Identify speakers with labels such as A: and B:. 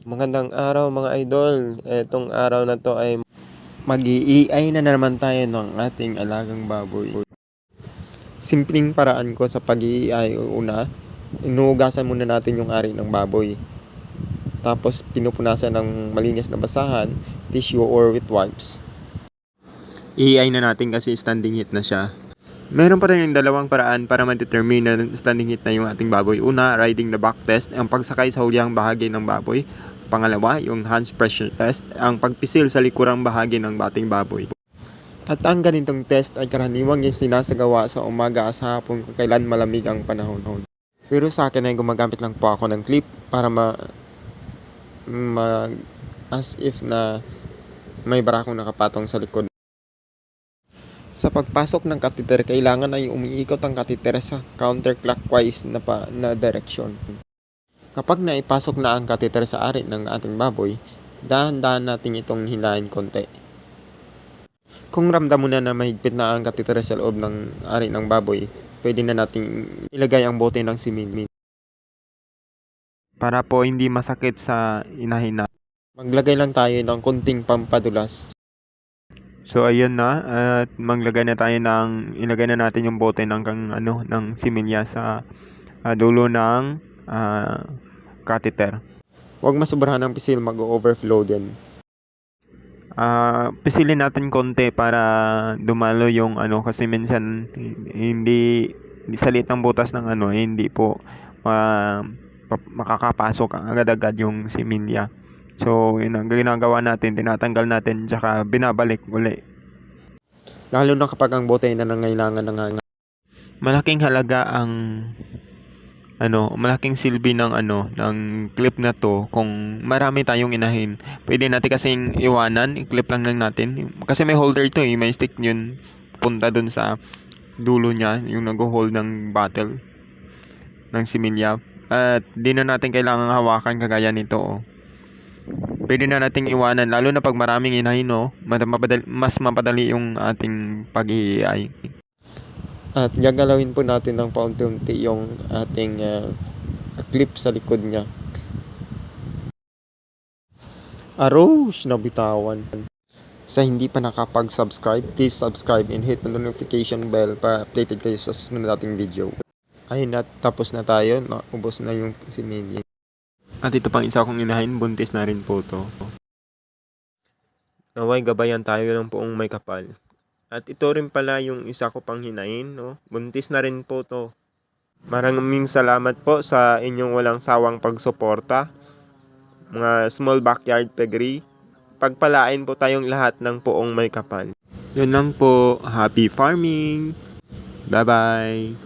A: Magandang araw mga idol. Etong araw na to ay mag-i-AI na naman tayo ng ating alagang baboy. Simpleng paraan ko sa pag-i-AI, una, inuugasan muna natin yung ari ng baboy. Tapos pinupunasan ng malinis na basahan, tissue or with wipes. I-AI na natin kasi standing heat na siya. Meron pa rin yung dalawang paraan para ma-determine na standing heat na yung ating baboy. Una, riding the back test, ang pagsakay sa hulyang bahagi ng baboy. Pangalawa, yung hands pressure test, ang pagpisil sa likurang bahagi ng ating baboy. At ang ganitong test ay karaniwang yung sinasagawa sa umaga sa hapon kung kailan malamig ang panahon. Pero sa akin ay gumagamit lang po ako ng clip para as if na may barakong nakapatong sa likod. Sa pagpasok ng catheter, kailangan ay umiikot ang catheter sa counterclockwise na direksyon. Kapag naipasok na ang catheter sa ari ng ating baboy, dahan-dahan natin itong hinahin konti. Kung ramdam mo na mahigpit na ang catheter sa loob ng ari ng baboy, pwede na nating ilagay ang bote ng simin. Para po hindi masakit sa inahin na. Maglagay lang tayo ng konting pampadulas. So ayun na, at ilagay na natin yung bote ng similya sa dulo ng catheter. Huwag masobrahan ng pisil, mag-overflow din. Pisilin natin konti para dumalo yung kasi minsan hindi sa liit ng butas ng hindi po makakapasok agad-agad yung similya. So, yun ang ginagawa natin, tinatanggal natin, tsaka binabalik uli. Lalo na kapag ang bote na nangailangan ng malaking halaga malaking silbi ng clip na to kung marami tayong inahin. Pwede natin kasing iwanan, i-clip lang natin. Kasi may holder to may stick yun, punta dun sa dulo niya, yung nag-hold ng bottle ng similya. At di na natin kailangang hawakan kagaya nito. Pwede na nating iwanan, lalo na pag maraming inahin, mas mapadali yung ating pag-i-AI. At gagalawin po natin ng paunti-unti yung ating clip sa likod niya. Arosh, nabitawan. Sa hindi pa nakapag-subscribe, please subscribe and hit the notification bell para updated kayo sa susunod nating video. Ayun na, tapos na tayo. Ubos na yung similya. At ito pang isa kong inahin, buntis na rin po to. Naway gabayan tayo ng poong may kapal. At ito rin pala yung isa ko pang hinain, buntis na rin po to. Maraming salamat po sa inyong walang sawang pagsuporta. Mga small backyard piggery. Pagpalain po tayong lahat ng poong may kapal. Yun lang po. Happy farming! Bye-bye!